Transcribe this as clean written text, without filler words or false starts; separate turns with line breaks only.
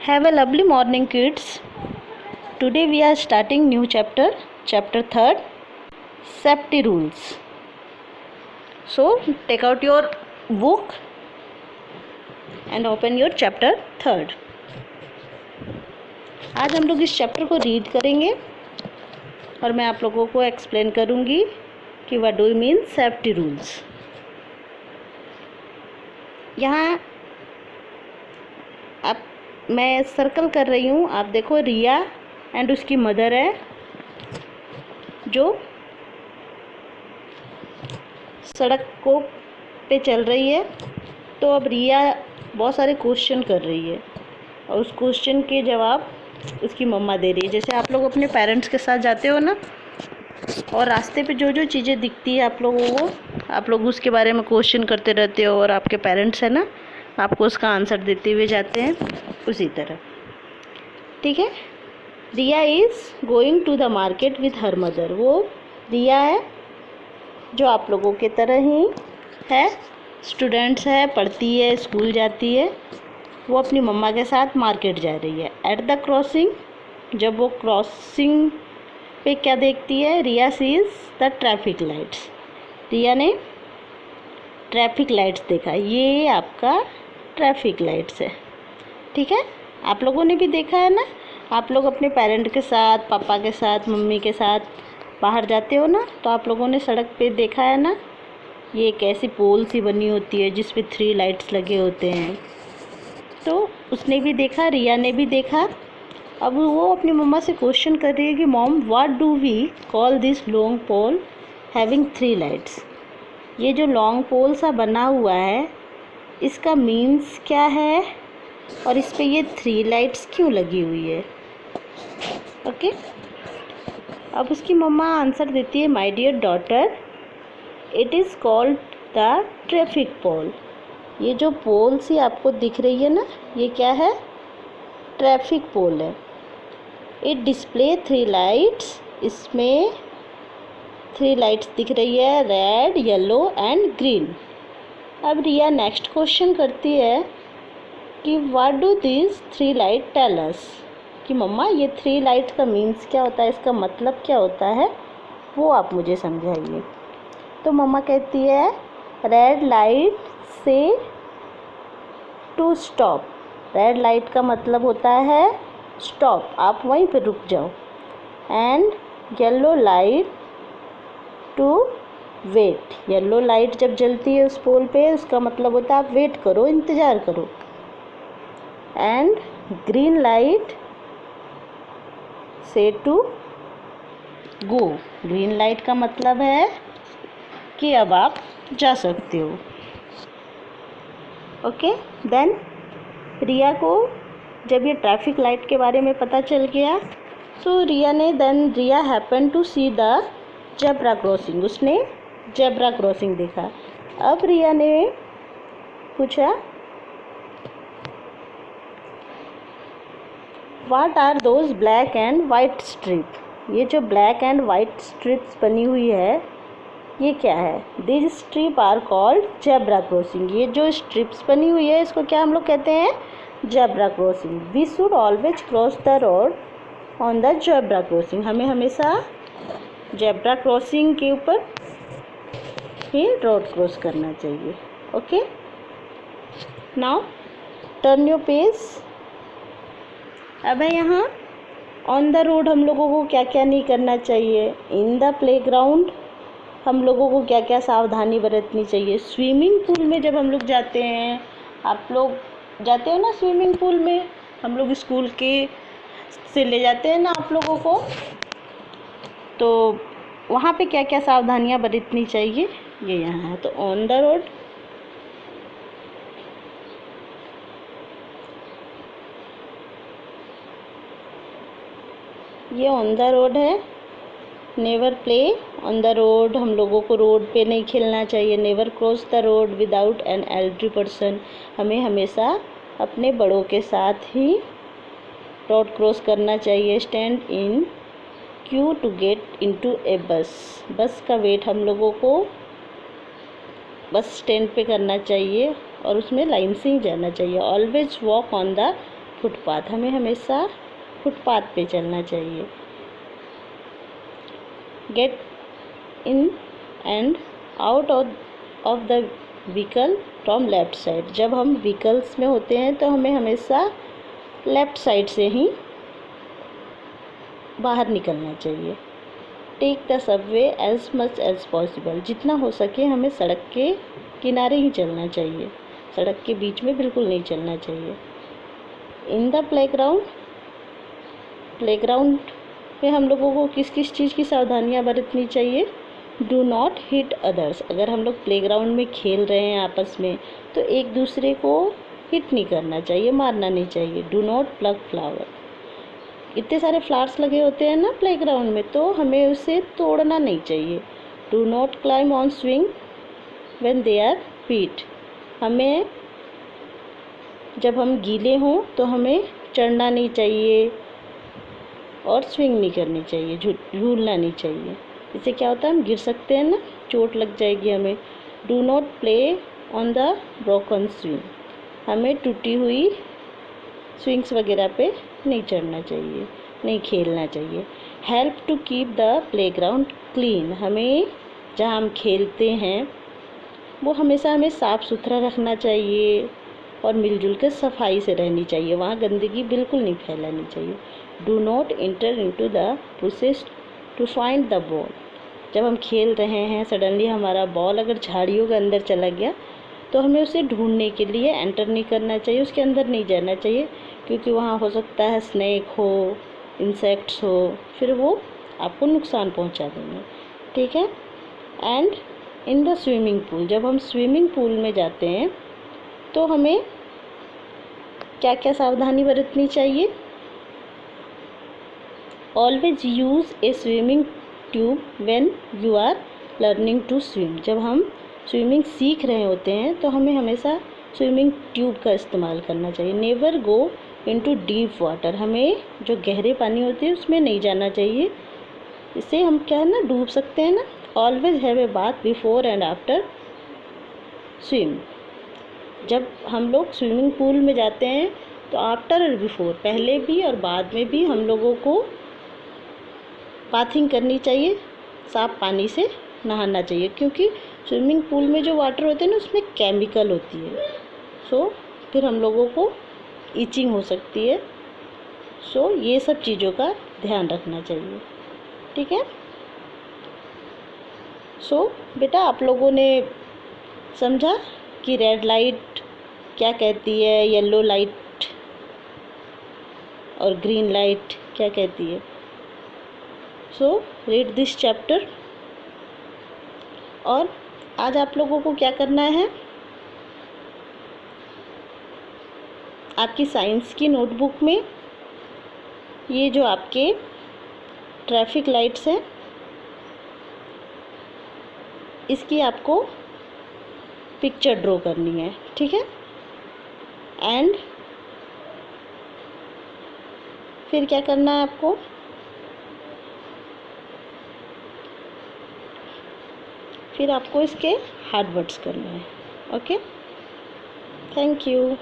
Have a lovely morning, kids. Today we are starting new chapter, chapter 3rd, safety rules. So take out your book and open your chapter 3rd. आज हम लोग इस chapter को read करेंगे और मैं आप लोगों को एक्सप्लेन करूँगी कि what do mean safety rules. यहाँ आप मैं सर्कल कर रही हूँ, आप देखो रिया एंड उसकी मदर है जो सड़क को पे चल रही है। तो अब रिया बहुत सारे क्वेश्चन कर रही है और उस क्वेश्चन के जवाब उसकी मम्मा दे रही है। जैसे आप लोग अपने पेरेंट्स के साथ जाते हो ना, और रास्ते पे जो जो चीज़ें दिखती है आप लोगों को, आप लोग उसके बारे में क्वेश्चन करते रहते हो और आपके पेरेंट्स है ना, आपको उसका आंसर देते हुए जाते हैं, उसी तरह। ठीक है। Riya is going to the market with her mother. वो रिया है जो आप लोगों के तरह ही है, स्टूडेंट्स है, पढ़ती है, स्कूल जाती है। वो अपनी मम्मा के साथ मार्केट जा रही है। एट द क्रॉसिंग, जब वो क्रॉसिंग पे क्या देखती है, रिया सीज द ट्रैफिक लाइट्स। रिया ने ट्रैफिक लाइट्स देखा। ये आपका ट्रैफिक लाइट्स है। ठीक है, आप लोगों ने भी देखा है ना, आप लोग अपने पेरेंट के साथ, पापा के साथ, मम्मी के साथ बाहर जाते हो ना, तो आप लोगों ने सड़क पे देखा है ना, ये एक ऐसी पोल सी बनी होती है जिस पे 3 लाइट्स लगे होते हैं। तो उसने भी देखा, रिया ने भी देखा। अब वो अपनी मम्मा से क्वेश्चन कर रही है कि mom, what do we call this long pole having 3 lights. ये जो लॉन्ग पोल सा बना हुआ है, इसका मीन्स क्या है और इस पे ये 3 लाइट्स क्यों लगी हुई है। ओके। अब उसकी मम्मा आंसर देती है, my dear daughter, it is called the traffic pole. ये जो पोल सी आपको दिख रही है ना, ये क्या है, ट्रैफिक पोल है। It display 3 lights. इसमें 3 लाइट्स दिख रही है, रेड, येलो एंड ग्रीन। अब रिया नेक्स्ट क्वेश्चन करती है कि what do this 3 light tell us. कि मम्मा, ये 3 लाइट का मीन्स क्या होता है, इसका मतलब क्या होता है, वो आप मुझे समझाइए। तो मम्मा कहती है, रेड लाइट से टू स्टॉप। रेड लाइट का मतलब होता है स्टॉप, आप वहीं पे रुक जाओ। And yellow light to wait. Yellow light जब जलती है उस पोल पे, उसका मतलब होता है आप वेट करो, इंतज़ार करो। एंड ग्रीन लाइट से टू गो। ग्रीन लाइट का मतलब है कि अब आप जा सकते हो। ओके। देन रिया को जब ये ट्रैफिक लाइट के बारे में पता चल गया, तो Riya happen to see the zebra crossing. उसने जेब्रा क्रॉसिंग देखा। अब रिया ने पूछा, what are those black and white strip. ये जो ब्लैक एंड वाइट स्ट्रिप्स बनी हुई है, ये क्या है। This strip are called zebra crossing. ये जो स्ट्रिप्स बनी हुई है, इसको क्या हम लोग कहते हैं, zebra crossing. We should always cross the road on the zebra crossing. हमें हमेशा जेब्रा क्रॉसिंग के ऊपर ही रोड क्रॉस करना चाहिए। Okay. Now turn your page. अब है यहाँ ऑन द रोड हम लोगों को क्या क्या नहीं करना चाहिए। इन द प्लेग्राउंड हम लोगों को क्या क्या सावधानी बरतनी चाहिए। स्विमिंग पूल में जब हम लोग जाते हैं, आप लोग जाते हो ना स्विमिंग पूल में, हम लोग स्कूल के से ले जाते हैं ना आप लोगों को, तो वहाँ पे क्या क्या सावधानियाँ बरतनी चाहिए, ये यहाँ है। तो ऑन द रोड, ये ऑन द रोड है। Never play on the road, हम लोगों को रोड पे नहीं खेलना चाहिए। Never cross the road without an elderly person, हमें हमेशा अपने बड़ों के साथ ही रोड क्रॉस करना चाहिए। Stand in queue to get into a bus, bus का वेट हम लोगों को बस स्टैंड पे करना चाहिए और उसमें लाइन से ही जाना चाहिए। Always walk on the footpath, हमें हमेशा फुटपाथ पे चलना चाहिए। Get in and out of the vehicle from left side, जब हम व्हीकल्स में होते हैं तो हमें हमेशा लेफ़्ट साइड से ही बाहर निकलना चाहिए। Take the subway as much as possible, जितना हो सके हमें सड़क के किनारे ही चलना चाहिए, सड़क के बीच में बिल्कुल नहीं चलना चाहिए। इन द प्लेग्राउंड, प्लेग्राउंड में हम लोगों को किस किस चीज़ की सावधानियाँ बरतनी चाहिए? डू नॉट हिट अदर्स, अगर हम लोग प्लेग्राउंड में खेल रहे हैं आपस में तो एक दूसरे को हिट नहीं करना चाहिए, मारना नहीं चाहिए। डू नॉट प्लग फ्लावर, इतने सारे फ्लावर्स लगे होते हैं ना प्लेग्राउंड में, तो हमें उसे तोड़ना नहीं चाहिए। Do not climb on swing when they are wet, हमें जब हम गीले हों तो हमें चढ़ना नहीं चाहिए और स्विंग नहीं करनी चाहिए, झूलना नहीं चाहिए। इससे क्या होता है, हम गिर सकते हैं ना, चोट लग जाएगी हमें। Do not play on the broken swing, हमें टूटी हुई स्विंग्स वगैरह पे नहीं चढ़ना चाहिए, नहीं खेलना चाहिए। Help to keep the playground clean, हमें जहाँ हम खेलते हैं वो हमेशा हमें साफ़ सुथरा रखना चाहिए और मिलजुल कर सफाई से रहनी चाहिए, वहाँ गंदगी बिल्कुल नहीं फैलानी चाहिए। Do not enter into the bushes to find the ball, जब हम खेल रहे हैं सडनली हमारा बॉल अगर झाड़ियों के अंदर चला गया तो हमें उसे ढूंढने के लिए एंटर नहीं करना चाहिए, उसके अंदर नहीं जाना चाहिए, क्योंकि वहाँ हो सकता है स्नेक हो, इंसेक्ट्स हो, फिर वो आपको नुकसान पहुँचा देंगे। ठीक है। And in the swimming pool, जब हम स्विमिंग पूल में जाते हैं तो हमें क्या क्या सावधानी बरतनी चाहिए? Always use a swimming tube when you are learning to swim, जब हम स्विमिंग सीख रहे होते हैं तो हमें हमेशा स्विमिंग ट्यूब का इस्तेमाल करना चाहिए। Never go into deep water, हमें जो गहरे पानी होते हैं उसमें नहीं जाना चाहिए, इससे हम क्या है ना डूब सकते हैं ना। Always have a bath before and after swim, जब हम लोग स्विमिंग पूल में जाते हैं तो आफ्टर और बिफोर, पहले भी और बाद में भी हम लोगों को बाथिंग करनी चाहिए, साफ़ पानी से नहाना चाहिए, क्योंकि स्विमिंग पूल में जो वाटर होते हैं ना उसमें केमिकल होती है, सो फिर हम लोगों को ईचिंग हो सकती है। सो ये सब चीज़ों का ध्यान रखना चाहिए। ठीक है। सो बेटा आप लोगों ने समझा कि रेड लाइट क्या कहती है, येलो लाइट और ग्रीन लाइट क्या कहती है। So read this chapter. और आज आप लोगों को क्या करना है, आपकी साइंस की नोटबुक में ये जो आपके ट्रैफिक लाइट्स हैं इसकी आपको पिक्चर ड्रॉ करनी है। ठीक है। एंड फिर क्या करना है आपको, फिर आपको इसके हार्ड वर्ड्स करना है। Okay, thank you.